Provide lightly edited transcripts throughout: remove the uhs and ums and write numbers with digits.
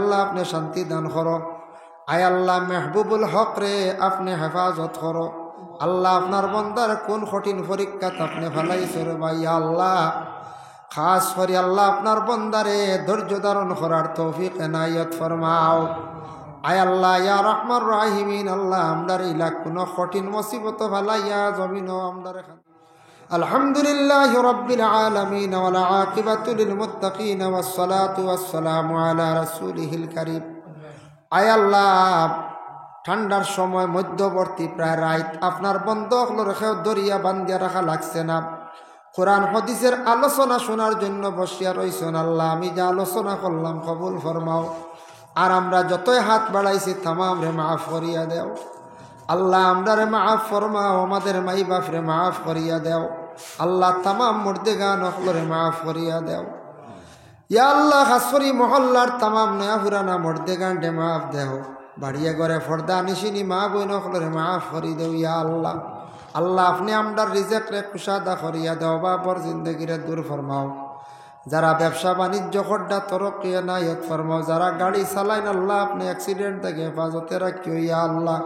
আল্লাহ আপনি শান্তি দান করো। আয় আল্লাহ মেহবুবুল হক রে আপনি হেফাজত করো। আল্লাহ আপনার বন্দার কোন কঠিন পরীক্ষাত আপনি ফেলাইছে রে ভাই আল্লাহ, খাস করে আল্লাহ আপনার বন্দারে ধৈর্য ধারণ করার তৌফিক এনায়ত ফরমাও। আয় আল্লাহ ইয়া রহমান রাহিমিন, আল্লাহ আমদার ইলাক কোনো কঠিন মুসিবত ফালাইয়া জমিন আমদার। আলহামদুলিল্লাহি রাব্বিল আলামিন ওয়াল আকিবাতু লিল মুত্তাকিন ওয়াস সালাতু ওয়াস সালামু আলা রাসূলিহিল কারীম। আয় আল্লাহ ঠান্ডার সময় মধ্যবর্তী প্রায় রাত আপনার বন্ধ হলো রেখেও দরিয়া বান্ধিয়া রাখা লাগছে না। কোরআন হাদিসের আলোচনা শোনার জন্য বসিয়া রইছেন। আল্লাহ আমি যা আলোচনা করলাম কবুল ফরমাও। আর আমরা যতই হাত বাড়াইছি তামাম রে মাফ করিয়া দেও। আল্লাহ আমরা রে মাফ ফরমাও, আমাদের মাই বাপ রে মাফ করিয়া দেও। আল্লাহ তামাম মুর্দেগান রে মাফ করিয়া দেও। ইয়া আল্লাহ হাসরি মহল্লার তামাম নয়া পুরানা মুর্দেগান ডে মাফ দেও। বাড়িয়া ঘরে ফর্দা নিশিনি মা বইন রে মাফ করি দেও। ইয়া আল্লাহ, আল্লাহ আপনি আমরার রিজেক রে কুশাদা করিয়া দেও, বাবর জিন্দগিরে দূর ফরমাও। যারা ব্যবসা বাণিজ্য খড্ডা তরক্কি এনায়ত ফরমাও। যারা গাড়ি চালাইন আল্লাহ আপনি অ্যাক্সিডেন্ট থেকে হেফাজতে রাখিও। ইয়া আল্লাহ,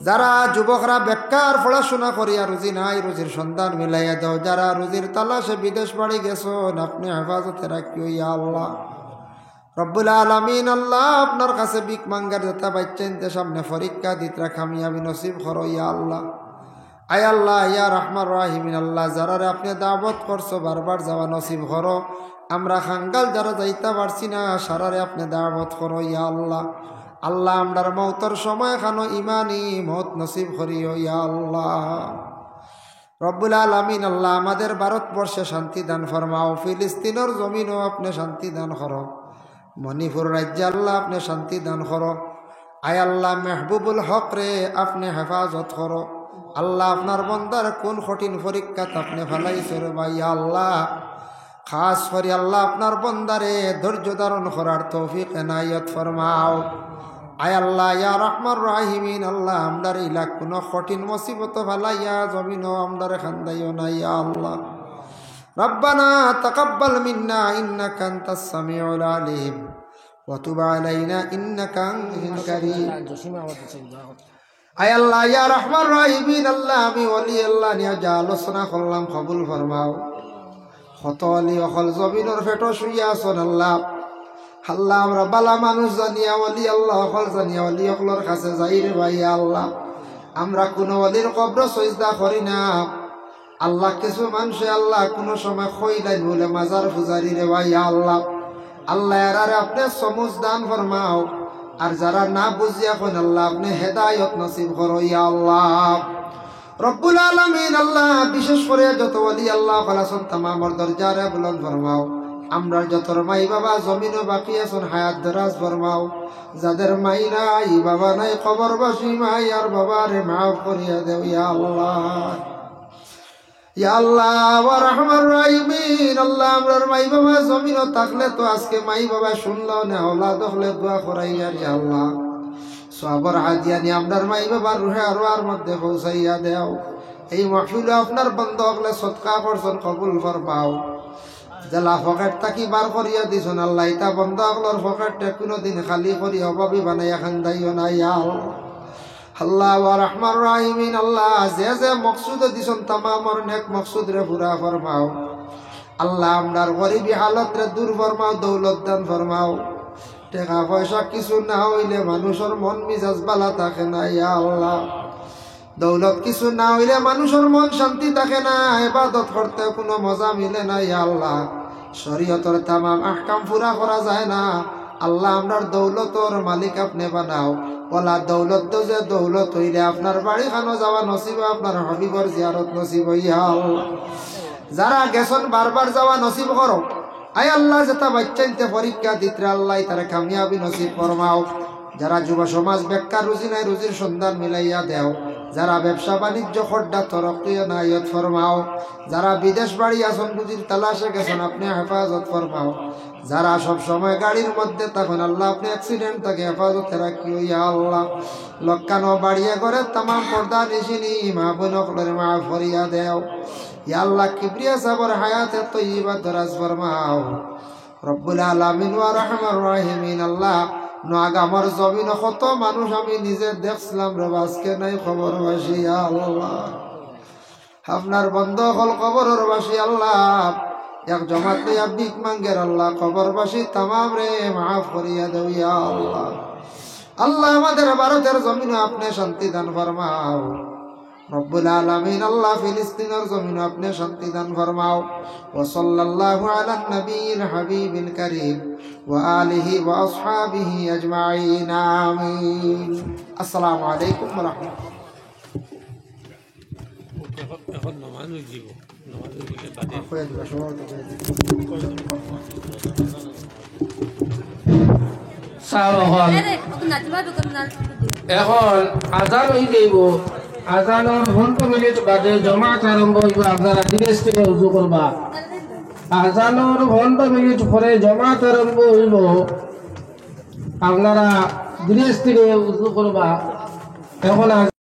যারা যুবকরা বেকার পড়াশোনা করিয়া রুজি নাই, রুজির সন্ধান মিলাইয়া দাও। যারা রুজির তালাশে বিদেশ বাড়ি গেছেন আপনি হেফাজতে রাখিও। ইয়া আল্লাহ রব্বুল আলামিন, আল্লাহ আপনার কাছে বিক মাঙ্গার যেটা বাচ্চাইনতে সামনে পরীক্ষা দিতরা কামিয়াবি নসিব করো। ইয়া আল্লাহ, আয় আল্লাহ ইয়া রহমান রাহিমিন, আল্লাহ যারা আপনি দাওয়াত করছো বারবার যাওয়া নসিব করো। আমরা খাঙ্গাল যারা যাইতে পারছি না সারারে আপনি দাওয়াত করো। ইয়া আল্লাহ, আল্লাহ আমরার মৌতর সময় খানো ইমানি মত নসিব করিও। ইয়া আল্লাহ রব্বুল আলামিন, আল্লাহ আমাদের ভারতবর্ষে শান্তি দান ফরমাও। ফিলিস্তিনের জমিনও আপনি শান্তি দান করো। মণিপুর রাজ্যে আল্লাহ আপনি শান্তি দান করো। আয় আল্লাহ মেহবুবুল হক রে আপনি হেফাজত করো। আল্লাহ আপনার বন্দার কোন কঠিন পরীক্ষাত আপনি ফেলাইছে রে ভাই আল্লাহ, খাস করে আল্লাহ আপনার বন্দারে ধৈর্য ধারণ করার তৌফিক এনায়ত ফরমাও। আয় আল্লাহ ইয়া রহমান রাহিমিন, আল্লাহ আমদার ইলাক কোনো কঠিন মুসিবত ফালাইয়া জমিন আমদারে খান্দাইও না। ইয়া আল্লাহ রব্বানা তাকাব্বাল মিন্না ইন্নাকা আনতাস সামিউল আলিম ওয়া তুব আলাইনা ইন্নাকা আনতাল কারীম। আয় আল্লাহ ইয়া রহমান রাহিমিন, আল্লাহ আমি ওলি আল্লাহ নিয়া যা আলোচনা করলাম কবুল ফরমাও। কত অলি অকল জমিনের ফেটো শুইয়া আছেন আল্লাহ, আল্লাহ আমরা বালা মানুষ জানিয়া ওলি আল্লাহ অকল জানিয়া অলি অকলর কাছে যাই রে ভাই আল্লাহ। আমরা কোনো অলির কবর সজদা করি না আল্লাহ। কিছু মানুষে আল্লাহ কোনো সময় খইলাই বলে মাজার পূজারি রে ভাই আল্লাহ। আল্লাহ এরারে আপনি সমুজ দান ফরমাও। আর যারা না বুঝিয়া কোন আল্লাহ আপনি হেদায়ত নসিব করো। ইয়া আল্লাহ রব্বুল আলামিন, আল্লাহ বিশেষ করে যত ওলি আল্লাহ খালাসন তামামর দরজারে বুলন্দ ফরমাও। আমরা যত মাই বাবা জমিনও বাকি আছেন হায়াত দরাজ ফরমাও। যাদের মাই নাই বাবা নাই কবরবাসী মাই আর বাবারে মাফ করিয়া দেও। ইয়া আল্লাহ ইয়া আল্লাহ ওয়া রহমান রাহিমিন, আল্লাহ আমরার মাই বাবা জমিনও থাকলে তো আজকে মাই বাবা শুনলো না ওলাদ হলে দোয়া করাইয়া। ইয়া আল্লাহ সবর হাদিয়া নি আমরার মাই বাবার রুহে আরওয়ার মধ্যে পৌঁছাইয়া দেও। এই মাহফিলে আপনার বন্ধ হলে সদকা করছেন কবুল ফরমাও। জেলা পকেট তাকি বার করিয়া দিছেন আল্লাহ, ইতা বন্ধ হলর পকেটটা কোনোদিন খালি করি অভাবী বানাইয়া খান্দাইও না। ইয়া আল্লাহ ওয়া রহমান রাহিমিন, আল্লাহ যে যে মকসুদ দিছেন তামামর নেক মকসুদ রে পুরা ফরমাও। আল্লাহ আমরার গরিবী হালত রে দূর ফরমাও, দৌলত দান ফরমাও। টাকা পয়সা কিছু না হইলে মানুষের মন মিজাজ বালা থাকে না। ইয়া আল্লাহ দৌলত কিছু না হইলে মানুষের মন শান্তি থাকে না, ইবাদত করতে কোনো মজা মিলে না। ইয়া আল্লাহ শরীয়তের তামাম আহকাম পুরা করা যায় না। আল্লাহ আমরার দৌলতর মালিক আপনি বানাও। ওলা দৌলত তো যে দৌলত হইলে আপনার বাড়ি খানো যাওয়া নসিব, আপনার হবিবর জিয়ারত নসিব। ইয়া আল্লাহ যারা গেছেন বারবার যাওয়া নসিব করো। আয় আল্লাহ যেটা বাচ্চাইতে পরীক্ষা দিতে আল্লাহ তারা কামিয়াবি নসিব ফরমাও। যারা যুব সমাজ বেকার রুজি নাই রুজির সন্ধান মিলাইয়া দেও। যারা ব্যবসা বাণিজ্য খড্ডা তরক্কি এনায়ত ফরমাও। যারা বিদেশ বাড়ি আছেন রুজির তালাশে গেছেন আপনি হেফাজত ফরমাও। যারা সব সময় গাড়ির মধ্যে তখন আল্লাহ আপনি অ্যাক্সিডেন্ট থেকে হেফাজতে রাখিও। ইয়া আল্লাহ লক্কানো বাড়িয়ে করে তামাম পর্দা নিশিনি মা বোনকলের মা ফরিয়া দেও। ইয়া আল্লাহ কিবরিয়া সাবর হায়াতে তৈয়বা দরাজ ফরমাও। রব্বুল আলামিন ওয়া রাহমার রাহিমিন আল্লাহ নাগামর জমিন কত মানুষ আমি নিজে দেখছিলাম রে আজকে নাই খবর বাসি আল্লাহ আপনার বন্ধ হল কবরের বাসি আল্লাহ এক জমাত লইয়া ভিক মাঙ্গের আল্লাহ কবরবাসী তামাম রে মাফ করিয়া দেও ইয়া আল্লাহ আল্লাহ আমাদের ভারতের জমিনে আপনি শান্তি দান ফরমাও রব্বুল আলামিন আল্লাহ ফিলিস্তিনের জমিনে আপনি শান্তি দান ফরমাও ওয়া সাল্লাল্লাহু আলা নবিয়িল হাবিবিল কারীম ওয়া আলিহি ওয়া আসহাবিহি আজমাইন আমিন আসসালামু আলাইকুম ওয়া রাহমাতুল্লাহ এখন নমাজ দিব নমাজ দিলে বাদে এখন আজান হয়ে যাইব আজানের 15 মিনিট বাদে জমাত আরম্ভ হইব আপনারা ধীরে স্থিরে উজু করবা আজানের 15 মিনিট পরে জমাত আরম্ভ হইব আপনারা ধীরে স্থিরে উজু করবা এখন